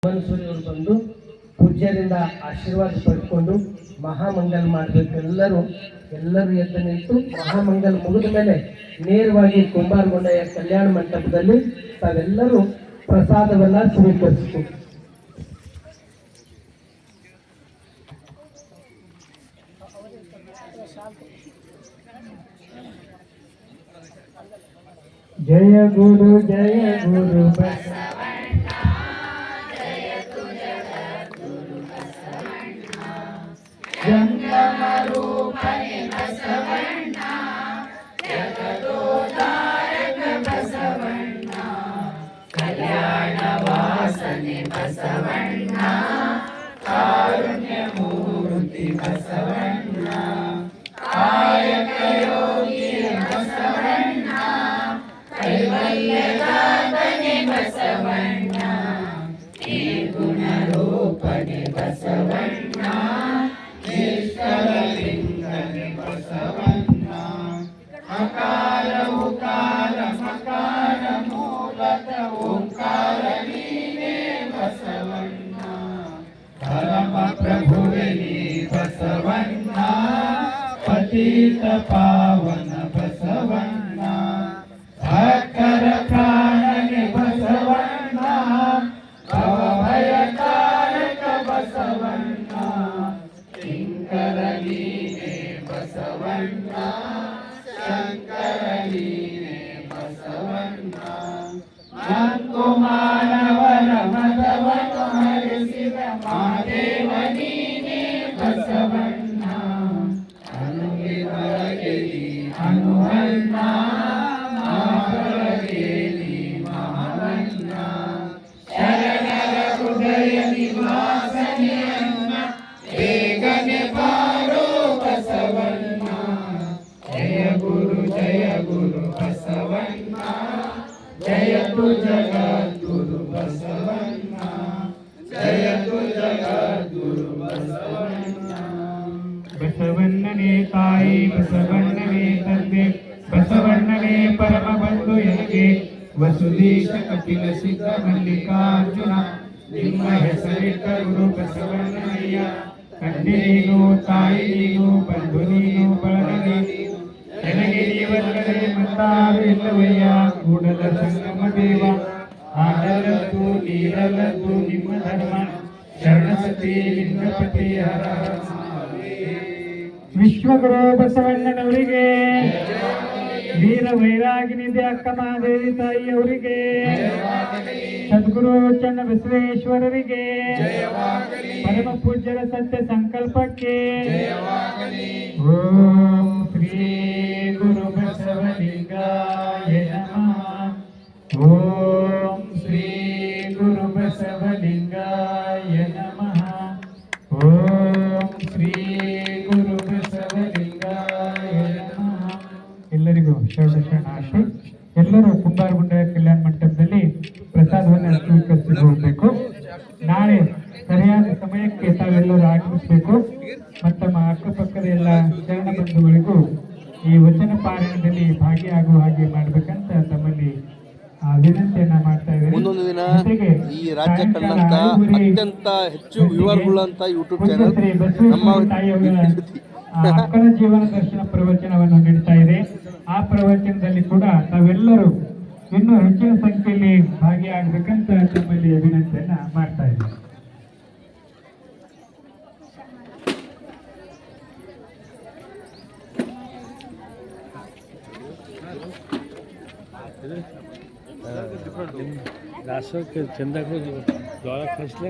ಮನ್ಸೂರಿಯವರು ಬಂದು ಪೂಜ್ಯರಿಂದ ಆಶೀರ್ವಾದ ಪಡ್ಕೊಂಡು ಮಹಾಮಂಗಲ್ ಮಾಡಬೇಕು. ಎಲ್ಲರೂ ಎದ್ದು ನಿಂತು ಮಹಾಮಂಗಲ್ ಮುಗಿದ ಮೇಲೆ ನೇರವಾಗಿ ಕುಂಬಾರಗೊಂಡೆಯ ಕಲ್ಯಾಣ ಮಂಟಪದಲ್ಲಿ ತಾವೆಲ್ಲರೂ ಪ್ರಸಾದವನ್ನ ಸ್ವೀಕರಿಸಬೇಕು. ಜಯ ಗುರು ಬಸವಣ್ಣ, ಜಂಗಮ ರೂಪನೆ ಬಸವಣ್ಣ, ಜಗದೋದ್ಧಾರಕ ಬಸವಣ್ಣ, ಕಲ್ಯಾಣ ವಾಸನೆ ಬಸವಣ್ಣ, ಕಾರುಣ್ಯ ಮೂರ್ತಿ ಬಸವಣ್ಣ, ಕಾಯಕ ಯೋಗಿ ಬಸವಣ್ಣ, ಕೈವಲ್ಯದಾತನೆ ಬಸವಣ್ಣ, ನಿರ್ಗುಣ ರೂಪನೆ ಬಸವಣ್ಣ, ಲಿಂಗನೆ ಬಸವಣ್ಣ, ಅಕಾರ ಉಕಾರ ಮಕಾರ ಮೂಲಕ ಓಂಕಾರ ನೀನೇ ಬಸವಣ್ಣ, ಪರಮ ಪ್ರಭುವೆ ನೀ ಬಸವಣ್ಣ, ಪತಿತ ಪಾವನ ಬಸವಣ್ಣ, ಭಕ್ತರ ಪ್ರಾಣನೆ ಬಸವಣ್ಣ, ಭಯಕಾರಕ ಬಸವಣ್ಣ, ಶಂಕರ ನೀನೇ ಬಸವಣ್ಣ, ಶಂಕರ ನೀನೇ ಬಸವಣ್ಣ, ನಾಲ್ಕು ಮಾನವರ ಮತವನ್ನು ಹರಿಸಿದ ಮಹಾದೇವ ನೀನೇ ಬಸವಣ್ಣ, ಅನುಗೆ ಹೊರಗೆ ನೀ ಹನುಮಣ್ಣ, ಹೊರಗೆ ನೀ ಮಹಾವಣ್ಣ, ಶರಣರ ಹೃದಯ ನಿವಾಸನೆಯನ್ನ ಬೇಗನೆ ಬಾರೋ ಬಸವಣ್ಣ, ಜಯ ಗುರು ಬಸವಣ್ಣ, ಜಯತು ಜಗದ್ಗುರು ಬಸವಣ್ಣ, ಜಯತು ಜಗದ್ಗುರು ಬಸವಣ್ಣ. ಬಸವಣ್ಣನೇ ತಾಯಿ, ಬಸವಣ್ಣನೇ ತಂದೆ, ಬಸವಣ್ಣನೇ ಪರಮ ಬಂಧು ಎನಗೆ, ವಸುದೀಶ ಕಪಿಲ ಸಿದ್ಧ ಮಲ್ಲಿಕಾರ್ಜುನ, ನಿಮ್ಮ ಹೆಸರಿಟ್ಟ ಗುರು ಬಸವಣ್ಣನಯ್ಯ, ತಂದೆ ನೀನು, ತಾಯಿ ನೀನು, ಬಂಧು ನೀನು, ಬಳಗ ನೀನು, ನನಗೆ ನೀವಲ್ಲದೆ ಮತ್ತಾರು ಇಲ್ಲವಯ್ಯ, ಕೂಡಲ ಸಂಗಮ ದೇವ, ಆಡಲದ್ದು ನೀರಲ್ಲದ್ದು ನಿಮ್ಮ ಧರ್ಮ, ಶರಣಸತಿ ಲಿಂಗಪತಿ ಹರ ವಿಶ್ವಗುರು ಬಸವಣ್ಣನವರಿಗೆ, ವೀರ ವೈರಾಗಿನಿದೆ ಅಕ್ಕ ಮಹಾದೇವಿ ತಾಯಿಯವರಿಗೆ, ಸದ್ಗುರು ಚನ್ನ ಬಸವೇಶ್ವರರಿಗೆ, ಪರಮ ಪೂಜ್ಯರ ಸತ್ಯ ಸಂಕಲ್ಪಕ್ಕೆ, ಓಂ ಶ್ರೀ ಗುರು ಬಸವಲಿಂಗಾಯ ನಮಃ, ಓಂ ಶ್ರೀ ಗುರು ಬಸವಲಿಂಗಾಯ ನಮಃ, ಓಂ ಶ್ರೀ ಗುರು ಬಸವಲಿಂಗಾಯ ನಮಃ. ಎಲ್ಲರಿಗೂ ಶರಣಾಶಿ. ಎಲ್ಲರೂ ಕುಂಬಾರಗುಂಡ ಕಲ್ಯಾಣ ಮಂಟಪದಲ್ಲಿ ಪ್ರಸಾದವನ್ನು ಸ್ವೀಕರಿಸಿ ಹೋಗಬೇಕು. ನಾಳೆ ಸರಿಯಾದ ಸಮಯಕ್ಕೆ ತಾವೆಲ್ಲರೂ ಆಗಮಿಸಬೇಕು. ಮತ್ತಮ್ಮ ಅಕ್ಕಪಕ್ಕದ ಎಲ್ಲ ಶರಣ ಬಂಧುಗಳಿಗೂ ಈ ವಚನ ಪಾರಾಯಣದಲ್ಲಿ ಭಾಗಿಯಾಗುವ ಹಾಗೆ ಮಾಡಬೇಕಂತ ತಮ್ಮಲ್ಲಿ ವಿನಂತಿಯನ್ನ ಮಾಡ್ತಾ ಇದ್ದೇವೆ. ಮುಂದೊಂದು ದಿನ ಈ ರಾಜ್ಯ ಕಂಡಂತ ಅತ್ಯಂತ ಹೆಚ್ಚು ವ್ಯೂವರ್ಗಳಂತ ಯೂಟ್ಯೂಬ್ ಚಾನೆಲ್ ನಮ್ಮ ಅಕ್ಕನ ಜೀವನ ದರ್ಶನ ಪ್ರವಚನವನ್ನು ನೀಡ್ತಾ ಇದೆ. ಆ ಪ್ರವಚನದಲ್ಲಿ ಕೂಡ ತಾವೆಲ್ಲರೂ ಇನ್ನೂ ಹೆಚ್ಚಿನ ಸಂಖ್ಯೆಯಲ್ಲಿ ಭಾಗಿಯಾಗಬೇಕಂತ ತಮ್ಮಲ್ಲಿ ವಿನಂತಿಯನ್ನ ಮಾಡ್ತಾ ಇದ್ದೀವಿ. ರಾಷ್ಟ್ರಕ್ಕೆ ಚಂದ ಜ್ವಾಳ ಕಳಿಸ್ಲೇ